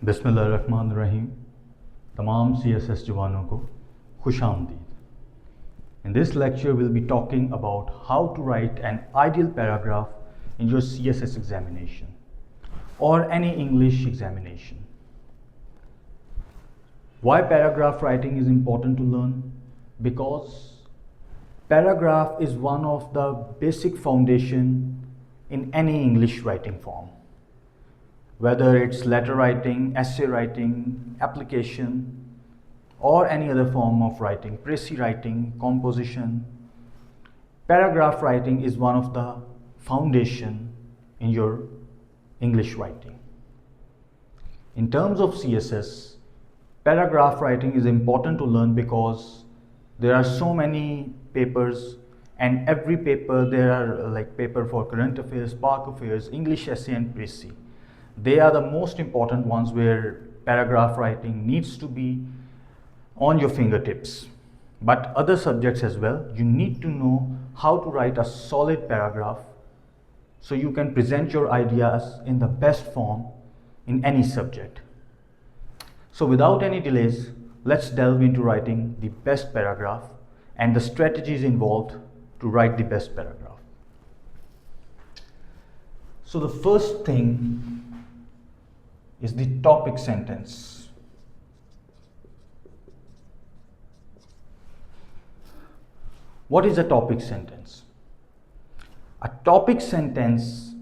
बिस्मिल्लाहिर्रहमानिर्रहीम। तमाम CSS जवानों को खुशामदीद। In this lecture, we'll be talking about how to write an ideal paragraph in your CSS examination or any English examination. Why paragraph writing is important to learn? Because paragraph is one of the basic foundation in any English writing form. Whether it's letter writing, essay writing, application, or any other form of writing, précis writing, composition, paragraph writing is one of the foundation in your English writing. In terms of CSS, paragraph writing is important to learn because there are so many papers, and every paper there are like paper for current affairs, park affairs, English essay and précis. They are the most important ones where paragraph writing needs to be on your fingertips. But other subjects as well, you need to know how to write a solid paragraph so you can present your ideas in the best form in any subject. So without any delays, let's delve into writing the best paragraph and the strategies involved to write the best paragraph. So the first thing is the topic sentence. What is a topic sentence? A topic sentence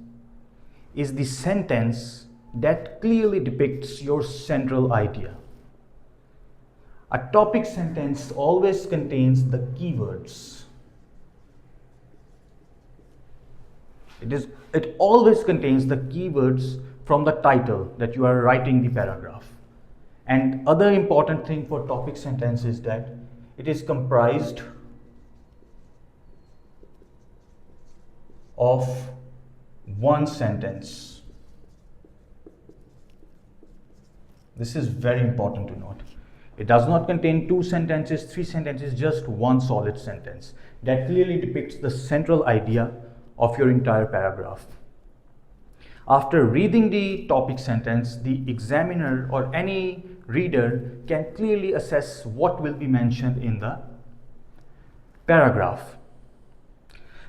is the sentence that clearly depicts your central idea. A topic sentence always contains the keywords. It always contains the keywords from the title that you are writing the paragraph. And other important thing for topic sentence is that it is comprised of one sentence. This is very important to note. It does not contain two sentences, three sentences, just one solid sentence that clearly depicts the central idea of your entire paragraph. After reading the topic sentence, the examiner or any reader can clearly assess what will be mentioned in the paragraph.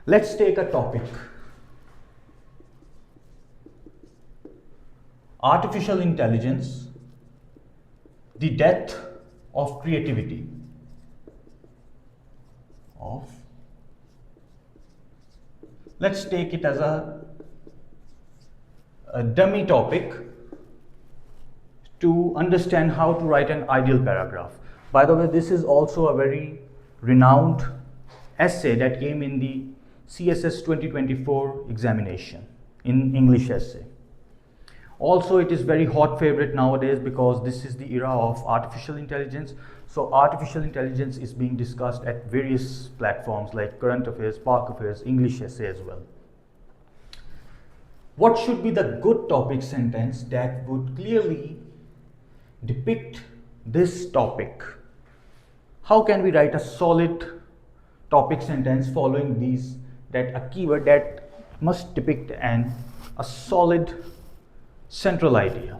Let's take a topic. Artificial intelligence, the death of creativity. Let's take it as a dummy topic to understand how to write an ideal paragraph. By the way, this is also a very renowned essay that came in the CSS 2024 examination in English essay. Also, it is very hot favorite nowadays because this is the era of artificial intelligence. So artificial intelligence is being discussed at various platforms like current affairs, park affairs, English essay as well. What should be the good topic sentence that would clearly depict this topic? How can we write a solid topic sentence following these, that a keyword that must depict a solid central idea?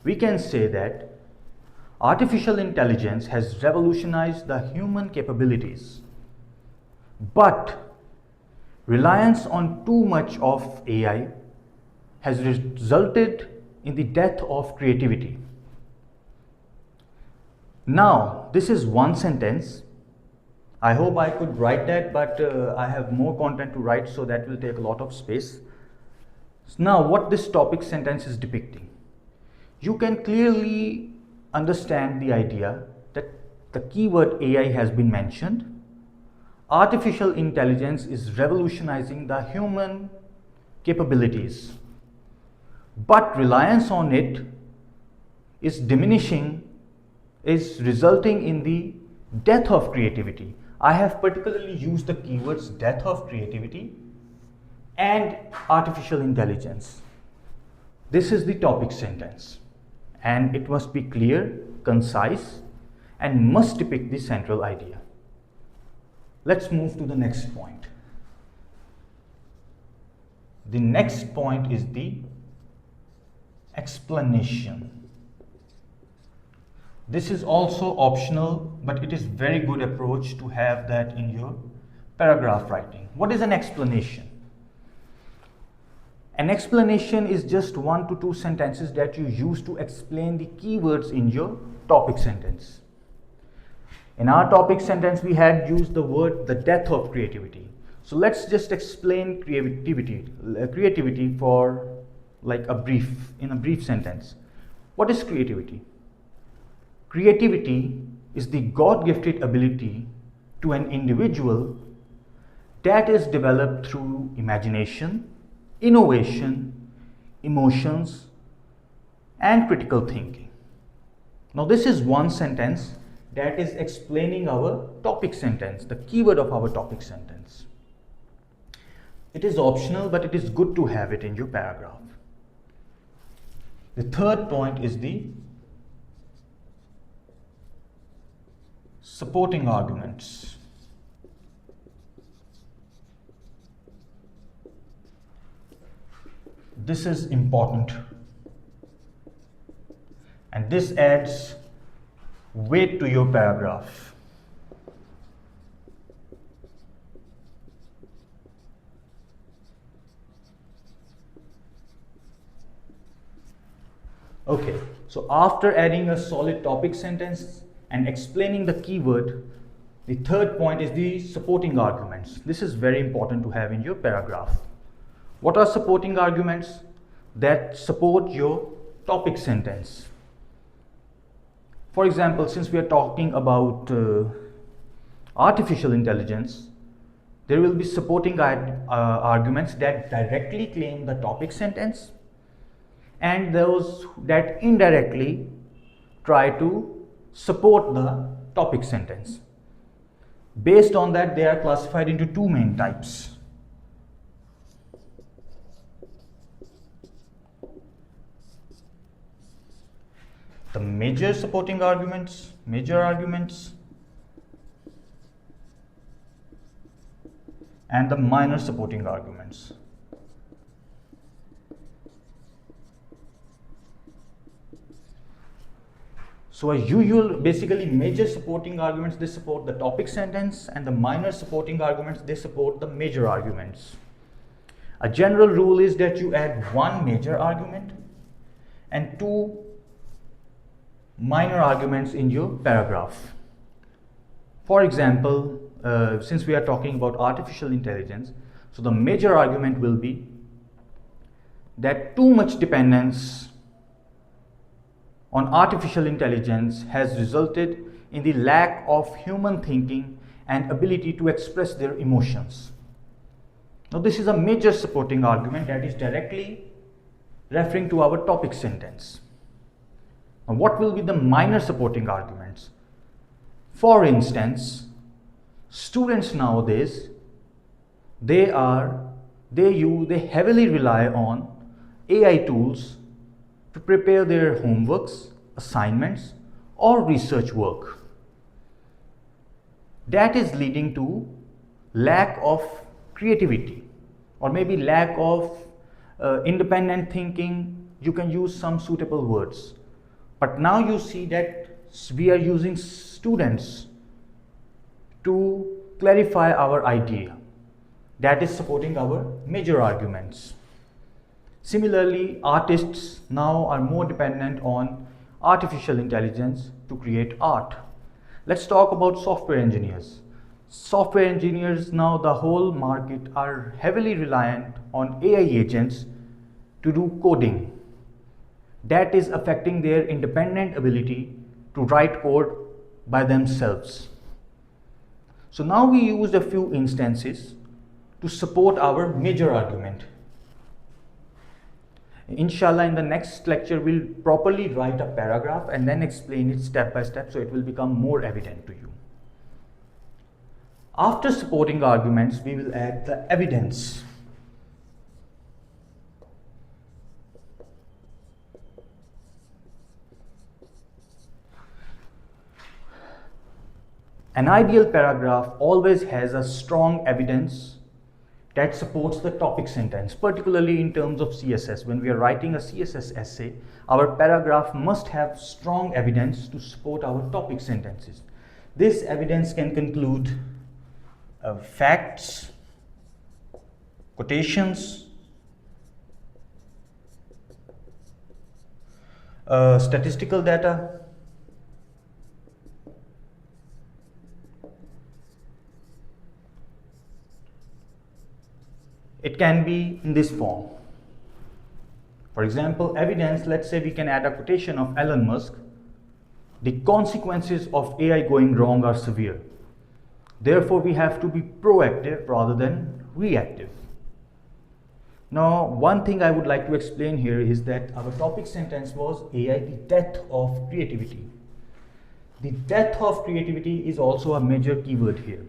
We can say that artificial intelligence has revolutionized the human capabilities, but reliance on too much of AI has resulted in the death of creativity. Now, this is one sentence. I hope I could write that, but I have more content to write, so that will take a lot of space. Now, what this topic sentence is depicting, you can clearly understand the idea that the keyword AI has been mentioned. Artificial intelligence is revolutionizing the human capabilities, but reliance on it is diminishing, is resulting in the death of creativity. I have particularly used the keywords death of creativity and artificial intelligence. This is the topic sentence, and it must be clear, concise, and must depict the central idea. Let's move to the next point. The next point is the explanation. This is also optional, but it is very good approach to have that in your paragraph writing. What is an explanation? An explanation is just 1 to 2 sentences that you use to explain the keywords in your topic sentence. In our topic sentence, we had used the word the death of creativity. So let's just explain creativity for like in a brief sentence. What is creativity? Creativity is the God-gifted ability to an individual that is developed through imagination, innovation, emotions, and critical thinking. Now, this is one sentence that is explaining our topic sentence, the keyword of our topic sentence. It is optional, but it is good to have it in your paragraph. The third point is the supporting arguments. This is important, and this adds weight to your paragraph. Okay, so after adding a solid topic sentence and explaining the keyword, the third point is the supporting arguments. This is very important to have in your paragraph. What are supporting arguments? That support your topic sentence. For example, since we are talking about artificial intelligence, there will be supporting arguments that directly claim the topic sentence and those that indirectly try to support the topic sentence. Based on that, they are classified into two main types. The major supporting arguments, and the minor supporting arguments. So basically major supporting arguments, they support the topic sentence, and the minor supporting arguments, they support the major arguments. A general rule is that you add one major argument and two minor arguments in your paragraph. For example, since we are talking about artificial intelligence, so the major argument will be that too much dependence on artificial intelligence has resulted in the lack of human thinking and ability to express their emotions. Now, this is a major supporting argument that is directly referring to our topic sentence. Now, what will be the minor supporting arguments? For instance, students nowadays, they heavily rely on AI tools to prepare their homeworks, assignments, or research work. That is leading to lack of creativity, or maybe lack of independent thinking. You can use some suitable words. But now you see that we are using students to clarify our idea. That is supporting our major arguments. Similarly, artists now are more dependent on artificial intelligence to create art. Let's talk about software engineers. Software engineers now, the whole market, are heavily reliant on AI agents to do coding. That is affecting their independent ability to write code by themselves. So now we used a few instances to support our major argument. Inshallah, in the next lecture, we'll properly write a paragraph and then explain it step by step so it will become more evident to you. After supporting arguments, we will add the evidence. An ideal paragraph always has a strong evidence that supports the topic sentence, particularly in terms of CSS. When we are writing a CSS essay, our paragraph must have strong evidence to support our topic sentences. This evidence can conclude facts, quotations, statistical data, it can be in this form. For example, evidence, let's say we can add a quotation of Elon Musk. The consequences of AI going wrong are severe. Therefore, we have to be proactive rather than reactive. Now, one thing I would like to explain here is that our topic sentence was AI, the death of creativity. The death of creativity is also a major keyword here.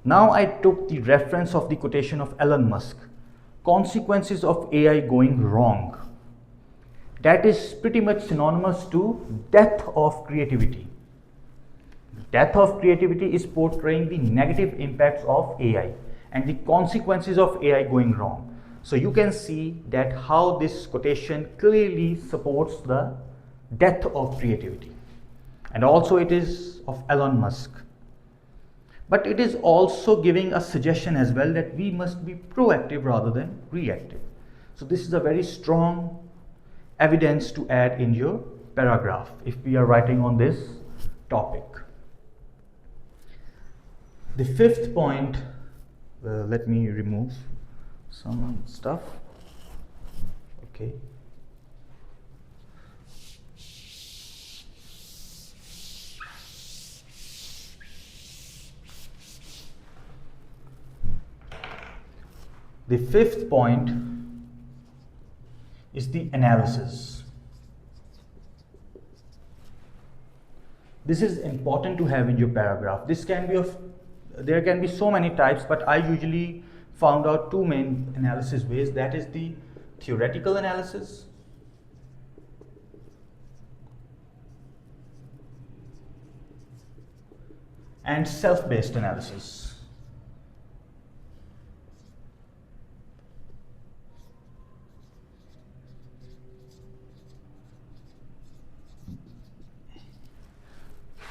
Now I took the reference of the quotation of Elon Musk, consequences of AI going wrong. That is pretty much synonymous to death of creativity. Death of creativity is portraying the negative impacts of AI and the consequences of AI going wrong. So you can see that how this quotation clearly supports the death of creativity. And also it is of Elon Musk. But it is also giving a suggestion as well that we must be proactive rather than reactive. So this is a very strong evidence to add in your paragraph if we are writing on this topic. The fifth point, let me remove some stuff. Okay. The fifth point is the analysis. This is important to have in your paragraph. There can be so many types, but I usually found out two main analysis ways. That is the theoretical analysis and self-based analysis.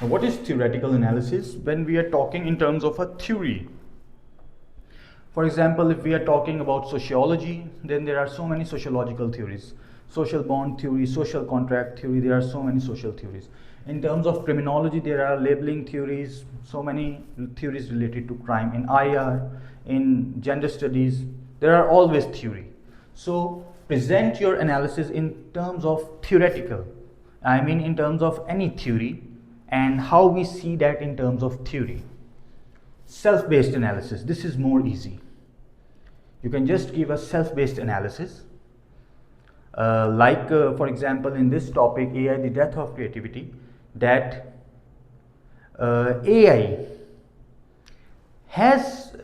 Now, what is theoretical analysis? When we are talking in terms of a theory. For example, if we are talking about sociology, then there are so many sociological theories. Social bond theory, social contract theory, there are so many social theories. In terms of criminology, there are labeling theories, so many theories related to crime. In IR, in gender studies, there are always theory. So present your analysis in terms of theoretical. I mean in terms of any theory and how we see that in terms of theory. Self-based analysis, this is more easy. You can just give a self-based analysis. For example, in this topic, AI, the death of creativity, that AI has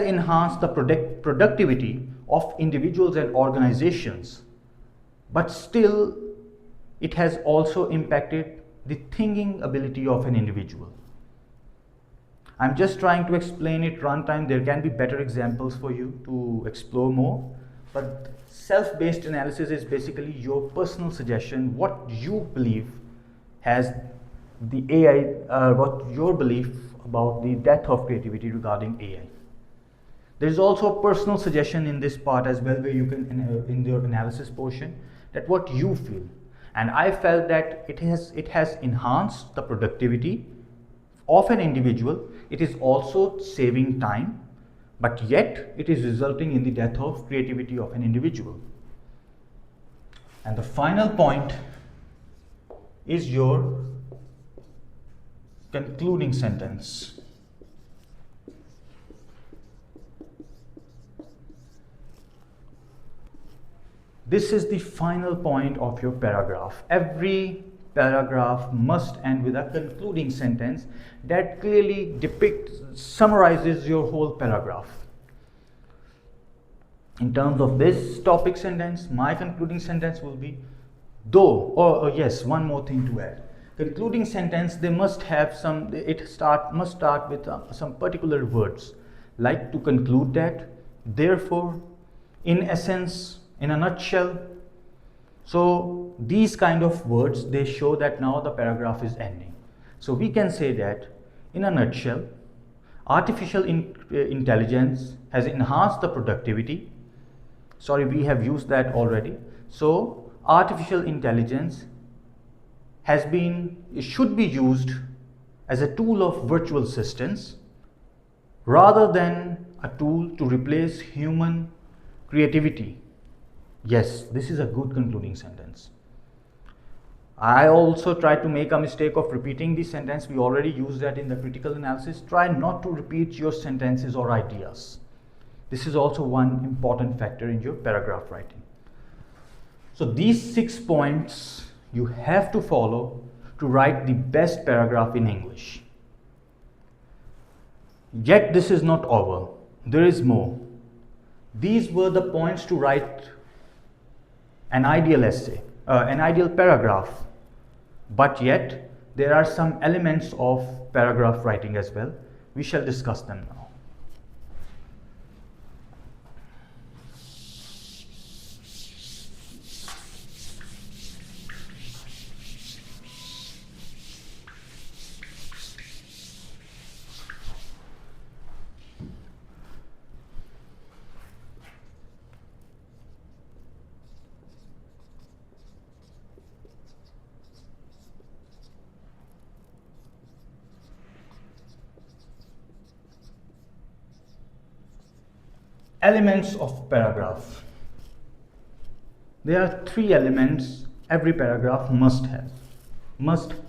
enhanced the productivity of individuals and organizations, but still it has also impacted the thinking ability of an individual. I'm just trying to explain it runtime. There can be better examples for you to explore more, but self-based analysis is basically your personal suggestion, what you believe has the AI, what your belief about the death of creativity regarding AI. There is also a personal suggestion in this part as well, where you can, in your analysis portion, that what you feel. And I felt that it has enhanced the productivity of an individual. It is also saving time, but yet it is resulting in the death of creativity of an individual. And the final point is your concluding sentence. This is the final point of your paragraph. Every paragraph must end with a concluding sentence that clearly summarizes your whole paragraph. In terms of this topic sentence, my concluding sentence will be, yes, one more thing to add. Concluding sentence, they must have must start with some particular words. like to conclude that, therefore, in essence, in a nutshell, so these kind of words, they show that now the paragraph is ending. So we can say that in a nutshell, artificial intelligence has enhanced the productivity. Sorry, we have used that already. So artificial intelligence should be used as a tool of virtual assistance rather than a tool to replace human creativity. Yes, this is a good concluding sentence. I also tried to make a mistake of repeating the sentence. We already used that in the critical analysis. Try not to repeat your sentences or ideas. This is also one important factor in your paragraph writing. So these 6 points you have to follow to write the best paragraph in English. Yet this is not over. There is more. These were the points to write an ideal essay, an ideal paragraph. But yet there are some elements of paragraph writing as well. We shall discuss them now. Elements of paragraph. There are 3 elements every paragraph must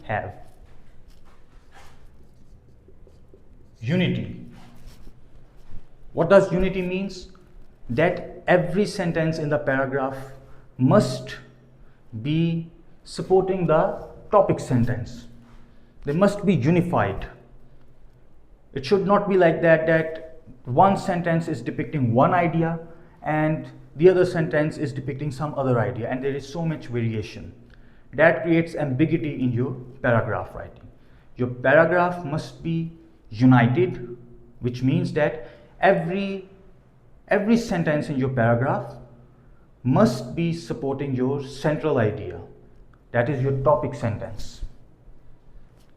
have. Unity. What does unity means? That every sentence in the paragraph must be supporting the topic sentence. They must be unified. It should not be like that one sentence is depicting one idea and the other sentence is depicting some other idea, and there is so much variation. That creates ambiguity in your paragraph writing. Your paragraph must be united, which means that every sentence in your paragraph must be supporting your central idea. That is your topic sentence.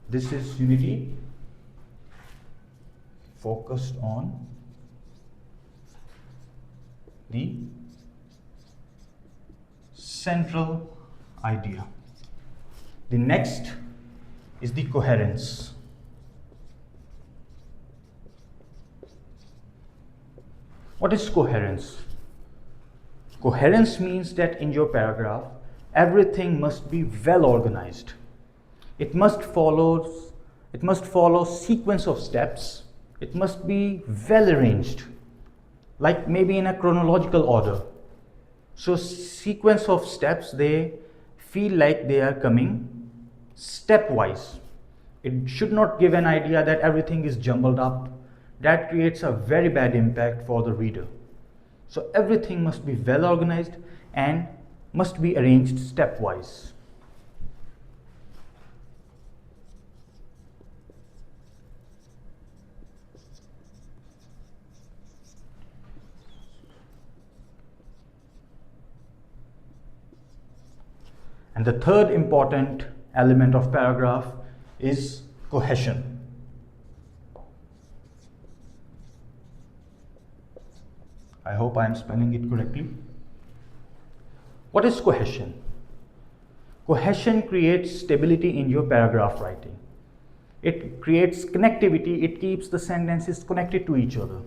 This is unity, focused on the central idea. The next is the coherence. What is coherence? Coherence means that in your paragraph, everything must be well organized. It must follow sequence of steps. It must be well arranged, like maybe in a chronological order. So sequence of steps, they feel like they are coming stepwise. It should not give an idea that everything is jumbled up. That creates a very bad impact for the reader. So everything must be well organized and must be arranged stepwise. And the third important element of paragraph is cohesion. I hope I am spelling it correctly. What is cohesion? Cohesion creates stability in your paragraph writing. It creates connectivity. It keeps the sentences connected to each other.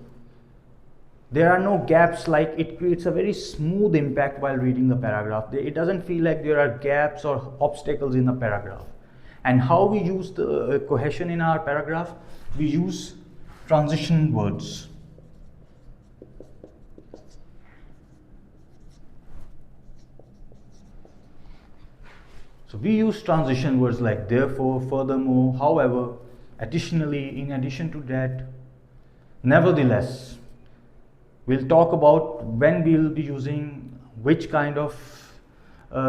There are no gaps, like it creates a very smooth impact while reading the paragraph. It doesn't feel like there are gaps or obstacles in the paragraph. And how we use the cohesion in our paragraph? We use transition words. So we use transition words like therefore, furthermore, however, additionally, in addition to that, nevertheless. We'll talk about when we'll be using which kind of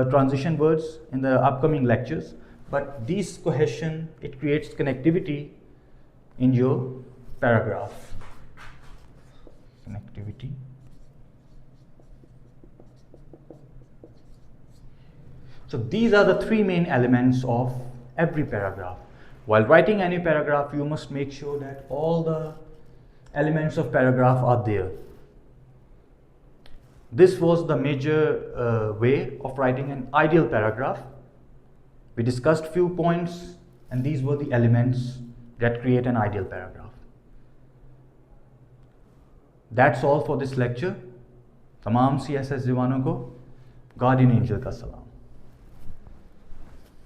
transition words in the upcoming lectures. But this cohesion, it creates connectivity in your paragraph. connectivity. So these are the three main elements of every paragraph. While writing any paragraph, you must make sure that all the elements of paragraph are there. This was the major way of writing an ideal paragraph. We discussed few points, and these were the elements that create an ideal paragraph. That's all for this lecture. तमाम CSS दीवानों को guardian angel का सलाम.